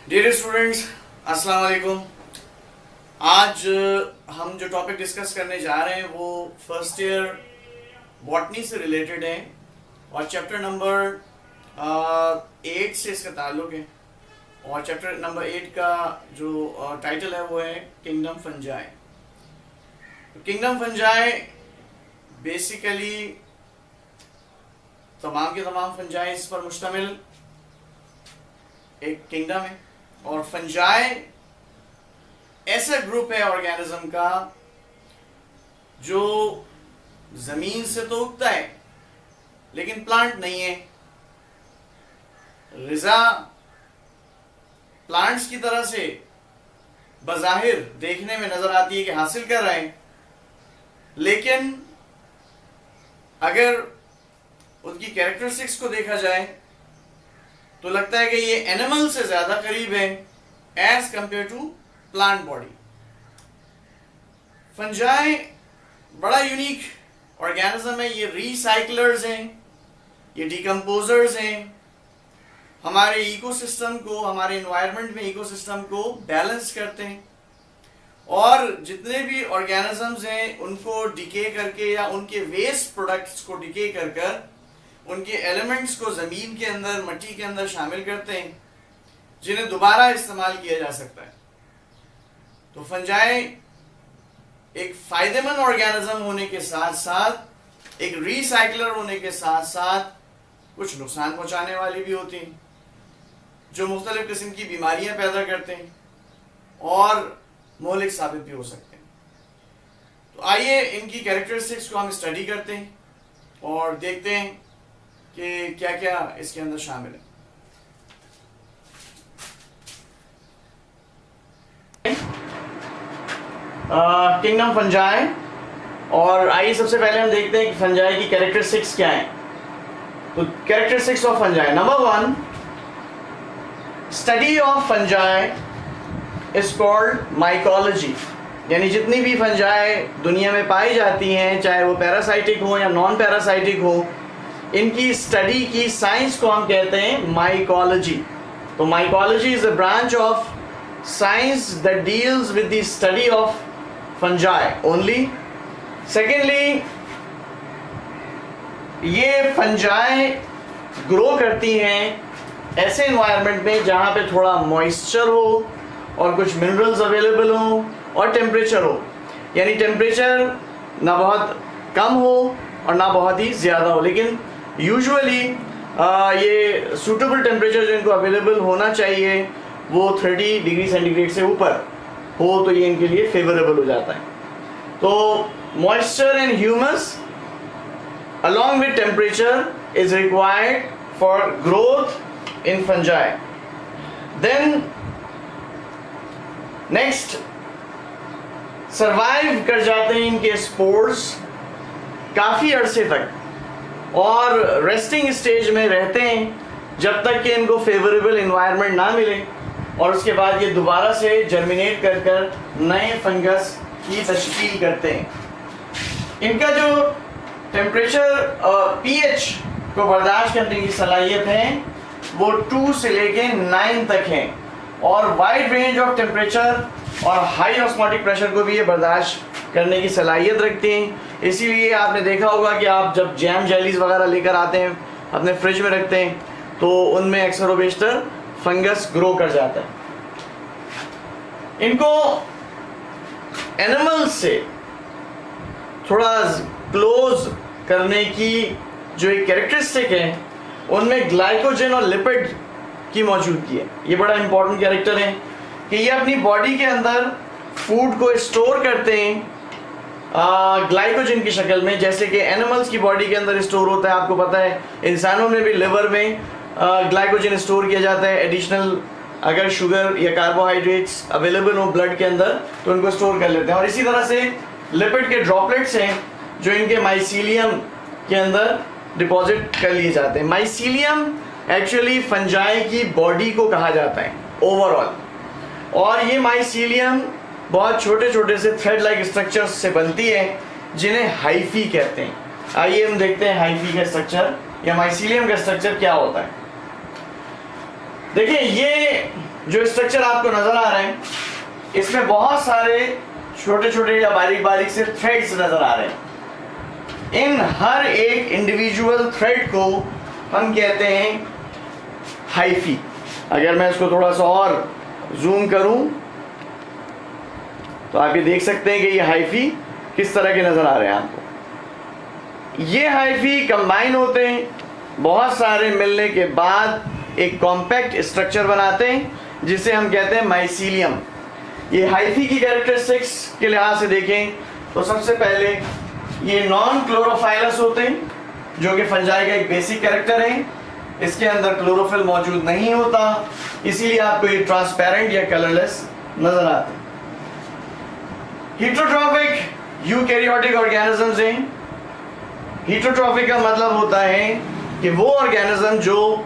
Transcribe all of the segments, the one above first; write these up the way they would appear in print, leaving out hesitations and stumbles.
Dear students, अस्सलाम वालेकुम। आज हम जो टॉपिक डिस्कस करने जा रहे हैं वो फर्स्ट ईयर बॉटनी से रिलेटेड है और चैप्टर नंबर 8 से इसका ताल्लुक है। और चैप्टर नंबर 8 का जो टाइटल है वो है kingdom fungi. Kingdom fungi basically तमाम के तमाम फंजाइज पर मुश्तमिल एक किंगडम है और फंजाई ऐसा ग्रुप है ऑर्गेनिज्म का जो जमीन से तो उगता है लेकिन प्लांट नहीं है। ग़िज़ा प्लांट्स की तरह से बज़ाहिर देखने में नजर आती है कि हासिल कर रहे हैं, लेकिन अगर उनकी कैरेक्टरिस्टिक्स को देखा जाए तो लगता है कि ये एनिमल से ज्यादा करीब है as compare to plant body. Fungi बड़ा यूनिक ऑर्गेनिज्म है। ये रीसाइक्लर्स हैं, ये डिकम्पोजर्स हैं, हमारे इकोसिस्टम को, हमारे एनवायरनमेंट में इकोसिस्टम को बैलेंस करते हैं और जितने भी ऑर्गेनिजम्स हैं उनको डिके करके या उनके वेस्ट प्रोडक्ट्स को डिके कर कर उनके एलिमेंट्स को जमीन के अंदर, मिट्टी के अंदर शामिल करते हैं जिन्हें दोबारा इस्तेमाल किया जा सकता है। तो फंजाई एक फायदेमंद ऑर्गेनिज्म होने के साथ साथ, एक रीसाइक्लर होने के साथ साथ कुछ नुकसान पहुंचाने वाली भी होती हैं जो मुख्तलिफ किस्म की बीमारियां पैदा करते हैं और मोहलिक साबित भी हो सकते हैं। तो आइए इनकी कैरेक्टरिस्टिक्स को हम स्टडी करते हैं और देखते हैं कि क्या क्या इसके अंदर शामिल है। किंगडम फंजाई, और आइए सबसे पहले हम देखते हैं कि फंजाई की कैरेक्टरिस्टिक्स क्या हैं। तो characteristics of fungi, number 1, study of fungi is called mycology. यानी जितनी भी फंजाई दुनिया में पाई जाती हैं, चाहे वो पैरासाइटिक हो या नॉन पैरासाइटिक हो, इनकी स्टडी की साइंस को हम कहते हैं माइकोलॉजी। तो mycology is a branch of science that deals with the study of fungi only. Secondly, ये फंजाई ग्रो करती हैं ऐसे एनवायरनमेंट में जहाँ पे थोड़ा मॉइस्चर हो और कुछ मिनरल्स अवेलेबल हो और टेम्परेचर हो। यानी टेम्परेचर ना बहुत कम हो और ना बहुत ही ज़्यादा हो, लेकिन यूजुअली ये सूटेबल टेम्परेचर जो इनको अवेलेबल होना चाहिए वो 30 डिग्री सेंटीग्रेड से ऊपर हो तो ये इनके लिए फेवरेबल हो जाता है। तो moisture and humus along with temperature is required for growth in fungi. Then next, survive कर जाते हैं इनके स्पोर्स काफ़ी अरसे तक और रेस्टिंग स्टेज में रहते हैं जब तक कि इनको फेवरेबल इन्वायरमेंट ना मिले, और उसके बाद ये दोबारा से जर्मिनेट कर कर नए फंगस की तश्कील करते हैं। इनका जो टेम्परेचर पीएच को बर्दाश्त करने की सलाहियत है वो 2 से लेके 9 तक है और वाइड रेंज ऑफ टेम्परेचर और हाई ऑस्मोटिक प्रेशर को भी ये बर्दाश्त करने की सलाहियत रखते हैं। इसीलिए आपने देखा होगा कि आप जब जैम जेलीज वगैरह लेकर आते हैं, अपने फ्रिज में रखते हैं, तो उनमें अक्सर व बेशतर फंगस ग्रो कर जाता है। इनको एनिमल्स से थोड़ा क्लोज करने की जो एक कैरेक्टरिस्टिक है उनमें ग्लाइकोजन और लिपिड की मौजूदगी है। ये बड़ा इंपॉर्टेंट कैरेक्टर है कि ये अपनी बॉडी के अंदर फूड को स्टोर करते हैं ग्लाइकोजन की शक्ल में, जैसे कि एनिमल्स की बॉडी के अंदर स्टोर होता है। आपको पता है इंसानों में भी लिवर में ग्लाइकोजन स्टोर किया जाता है। एडिशनल अगर शुगर या कार्बोहाइड्रेट्स अवेलेबल हो ब्लड के अंदर तो उनको स्टोर कर लेते हैं। और इसी तरह से लिपिड के ड्रॉपलेट्स हैं जो इनके माइसीलियम के अंदर डिपॉजिट कर लिए जाते हैं। माइसीलियम एक्चुअली फंजाई की बॉडी को कहा जाता है ओवरऑल, और ये माइसीलियम बहुत छोटे छोटे से थ्रेड लाइक स्ट्रक्चर्स से बनती है जिन्हें हाइफी कहते हैं। आइए हम देखते हैं हाइफी का स्ट्रक्चर या माइसीलियम का स्ट्रक्चर क्या होता है। देखिए ये जो स्ट्रक्चर आपको नजर आ रहे हैं इसमें बहुत सारे छोटे छोटे या बारीक बारीक से थ्रेड्स नजर आ रहे हैं। इन हर एक इंडिविजुअल थ्रेड को हम कहते हैं हाइफी। अगर मैं इसको थोड़ा सा और जूम करूं तो आप ये देख सकते हैं कि ये हाइफी किस तरह के नजर आ रहे हैं आपको। ये हाइफी कंबाइन होते हैं, बहुत सारे मिलने के बाद एक कॉम्पैक्ट स्ट्रक्चर बनाते हैं जिसे हम कहते हैं माइसीलियम। ये हाइफी की कैरेक्टरिस्टिक्स के लिहाज से देखें तो सबसे पहले ये नॉन क्लोरोफाइलस होते हैं, जो कि फंजाई का एक बेसिक कैरेक्टर है। इसके अंदर क्लोरोफिल मौजूद नहीं होता, इसीलिए आपको ये ट्रांसपेरेंट या कलरलेस नजर आते हैं। हीटरोट्रॉफिक यूकैरियोटिक ऑर्गेनिजम्स हैं। हीटरोट्रॉफिक का मतलब होता है कि वो ऑर्गेनिज्म जो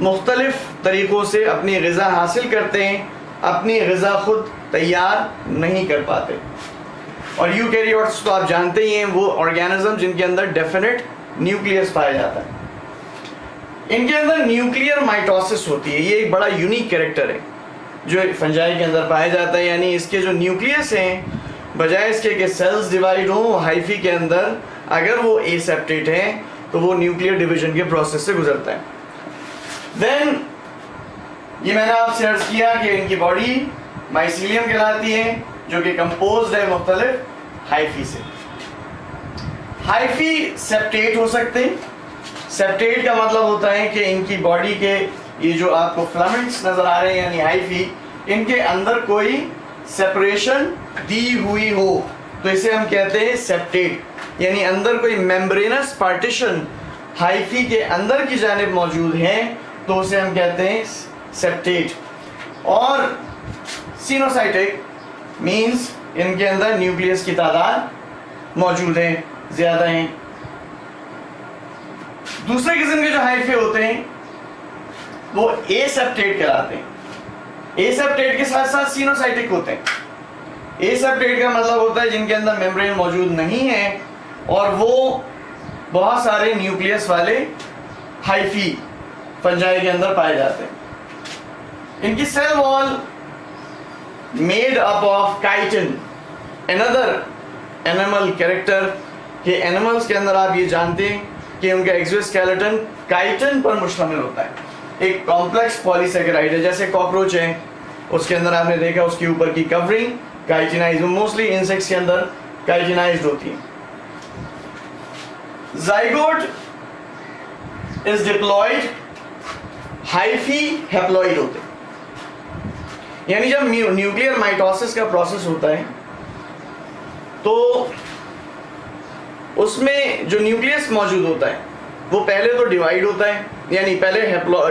मुख्तलिफ तरीकों से अपनी ग़िज़ा हासिल करते हैं, अपनी ग़िज़ा खुद तैयार नहीं कर पाते। और यूकैरियोट्स तो आप जानते ही हैं, वो ऑर्गेनिज्म जिनके अंदर डेफिनेट न्यूक्लियस पाया जाता है। इनके अंदर न्यूक्लियर माइटोसिस होती है। ये एक बड़ा यूनिक कैरेक्टर है जो फंजाई के अंदर पाया जाता है, यानी इसके जो न्यूक्लियस हैं, बजाय इसके कि सेल्स डिवाइड हो हाइफी के अंदर, अगर वो एसेप्टेट है तो वो न्यूक्लियर डिवीजन के प्रोसेस से गुजरता है। देन ये मैंने आपसे अर्ज किया कि इनकी बॉडी माइसीलियम कहलाती है, जो कि कंपोज्ड है मुख्तलिफ हाइफी से। हाइफी सेप्टेट हो सकते हैं। सेप्टेट का मतलब होता है कि इनकी बॉडी के ये जो आपको फिलामेंट्स नजर आ रहे हैं यानी हाइफी, इनके अंदर कोई सेपरेशन दी हुई हो तो इसे हम कहते हैं सेप्टेट, यानी अंदर कोई मेम्ब्रेनस पार्टीशन हाइफी के अंदर की जानिब मौजूद है तो उसे हम कहते हैं सेप्टेट। और सिनोसाइटिक मींस इनके अंदर न्यूक्लियस की तादाद मौजूद है, ज्यादा है। दूसरे किस्म के जो हाइफे होते हैं वो एसेप्टेट कहलाते हैं। एसेप्टेट के साथ साथ सिनोसाइटिक होते हैं। एसेप्टेट का मतलब होता है जिनके अंदर मेम्ब्रेन मौजूद नहीं है और वो बहुत सारे न्यूक्लियस वाले हाइफी फंजाई के अंदर पाए जाते हैं। इनकी cell wall made up of chitin, another animal character के एनिमल्स के अंदर आप ये जानते हैं कि उनका एक्सोस्केलेटन काइटिन पर मुश्तमिल होता है। एक कॉम्प्लेक्स पॉलीसेकेराइड है, जैसे कॉकरोच है, उसके अंदर आपने देखा उसके ऊपर की कवरिंग काइटिनाइज्ड, मोस्टली इंसेक्ट्स के अंदर काइटिनाइज्ड होती है। Zygote is diploid, hyphae haploid होते हैं। यानी जब न्यूक्लियर माइटोसिस का प्रोसेस होता है तो उसमें जो न्यूक्लियस मौजूद होता है वो पहले तो डिवाइड होता है, यानी पहले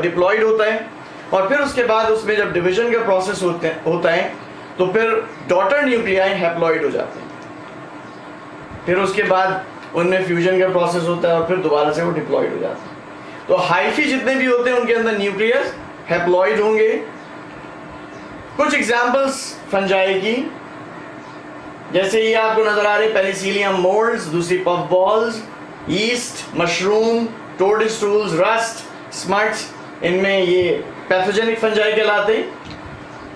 डिप्लॉयड होता है, और फिर उसके बाद उसमें जब डिवीजन का प्रोसेस होता है तो फिर डॉटर न्यूक्लियाई हैप्लॉइड हो जाते हैं। फिर उसके बाद उनमें फ्यूजन का प्रोसेस होता है और फिर दोबारा से वो डिप्लॉयड हो जाते हैं। तो हाइफी जितने भी होते हैं उनके अंदर न्यूक्लियस हैप्लॉइड होंगे। कुछ एग्जाम्पल्स फंजाई की, जैसे ये आपको नजर आ रहे पेनिसिलियम मोल्ड्स, दूसरी puff balls, yeast, mushroom, toadstools, rust, smuts, इनमें ये पैथोजेनिक फंजाई कहलाते हैं।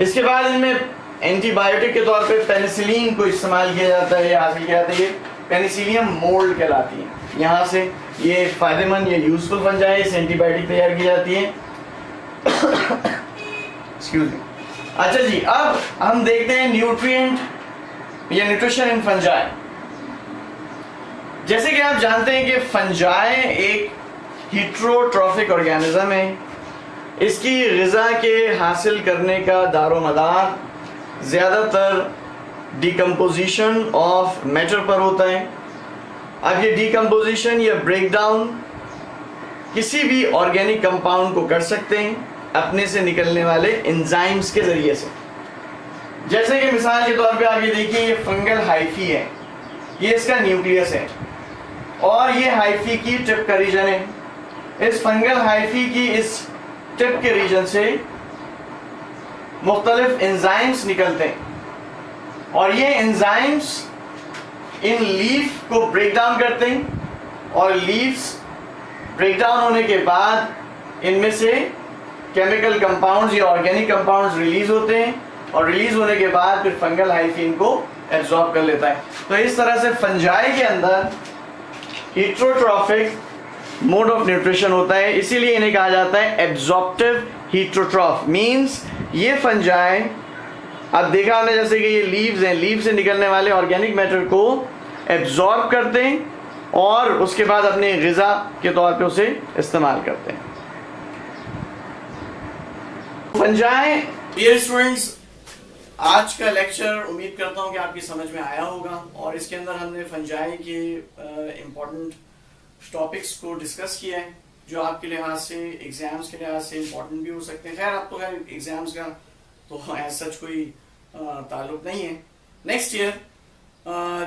इसके बाद इनमें एंटीबायोटिक के तौर पे पेनिसिलिन को इस्तेमाल किया जाता है या हासिल किया जाता है, ये पेनिसिलियम मोल्ड कहलाती है। यहाँ से ये फायदेमंद या यूजफुल फंजाई, इससे एंटीबायोटिक तैयार की जाती है। Excuse me. अच्छा जी, अब हम देखते हैं न्यूट्रिएंट या न्यूट्रिशन इन फंजाई। जैसे कि आप जानते हैं कि फंजाई एक हीट्रोट्रॉफिक ऑर्गेनिज्म है। इसकी ग़िज़ा के हासिल करने का दारोमदार ज़्यादातर डिकम्पोजिशन ऑफ मैटर पर होता है। अब ये डिकम्पोजिशन या ब्रेकडाउन किसी भी ऑर्गेनिक कंपाउंड को कर सकते हैं अपने से निकलने वाले एंजाइम्स के ज़रिए से। जैसे कि मिसाल के तौर पे आप ये देखिए, ये फंगल हाइफी है, ये इसका न्यूक्लियस है और ये हाइफी की टिप का रीजन है। इस फंगल हाइफी की इस टिप के रीजन से मुख्तलिफ एंजाइम्स निकलते हैं और ये एंजाइम्स इन लीफ को ब्रेक डाउन करते हैं और लीव्स ब्रेक डाउन होने के बाद इनमें से केमिकल कंपाउंड्स या ऑर्गेनिक कंपाउंड्स रिलीज होते हैं और रिलीज होने के बाद फिर फंगल हाइफीन को एब्जॉर्ब कर लेता है। तो इस तरह से फंजाई के अंदर हीट्रोट्रॉफिक मोड ऑफ न्यूट्रिशन होता है, इसीलिए इन्हें कहा जाता है एब्जॉर्प्टिव हीट्रोट्रॉफ। मींस ये फंजाई, अब देखा हमने जैसे कि ये लीव्स हैं, लीव से निकलने वाले ऑर्गेनिक मैटर को एब्जॉर्ब करते हैं और उसके बाद अपने ग़िज़ा के तौर पे उसे इस्तेमाल करते हैं। फंजाई, डियर स्टूडेंट्स, आज का लेक्चर उम्मीद करता हूँ कि आपकी समझ में आया होगा और इसके अंदर हमने फंजाई के इम्पोर्टेंट टॉपिक्स को डिस्कस किया है जो आपके लिहाज से, एग्जाम्स के लिहाज से इम्पोर्टेंट भी हो सकते हैं। खैर, अब तो खैर एग्जाम्स का तो एज सच कोई ताल्लुक नहीं है। नेक्स्ट ईयर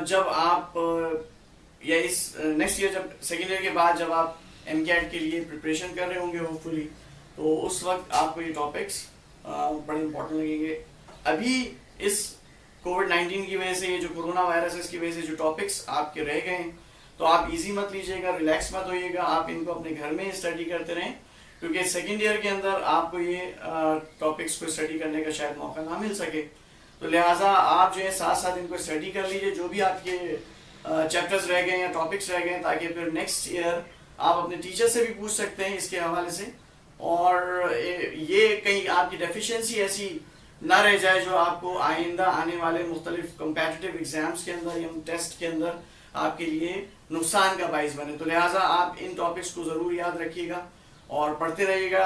जब आप या इस नेक्स्ट ईयर जब सेकेंड ईयर के बाद जब आप MCAT के लिए प्रिपरेशन कर रहे होंगे होपफुली, तो उस वक्त आपको ये टॉपिक्स बड़े इंपॉर्टेंट लगेंगे। अभी इस कोविड-19 की वजह से, ये जो कोरोना वायरस की वजह से जो टॉपिक्स आपके रह गए हैं, तो आप इजी मत लीजिएगा, रिलैक्स मत होइएगा, आप इनको अपने घर में स्टडी करते रहें, क्योंकि सेकेंड ईयर के अंदर आपको ये टॉपिक्स को स्टडी करने का शायद मौका ना मिल सके। तो लिहाजा आप जो है साथ साथ इनको स्टडी कर लीजिए, जो भी आपके चैप्टर्स रह गए या टॉपिक्स रह गए, ताकि फिर नेक्स्ट ईयर आप अपने टीचर से भी पूछ सकते हैं इसके हवाले से, और ये कहीं आपकी डेफिशिएंसी ऐसी ना रह जाए जो आपको आइंदा आने वाले मुख्तलिफ कम्पेटिटिव एग्जाम्स के अंदर या टेस्ट के अंदर आपके लिए नुकसान का बाइस बने। तो लिहाजा आप इन टॉपिक्स को ज़रूर याद रखिएगा और पढ़ते रहिएगा।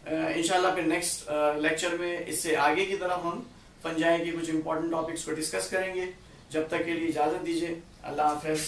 इंशाल्लाह फिर नेक्स्ट लेक्चर में इससे आगे की तरफ हम फंजाई के कुछ इंपॉर्टेंट टॉपिक्स को डिस्कस करेंगे। जब तक के लिए इजाज़त दीजिए। अल्लाह हाफ़िज़।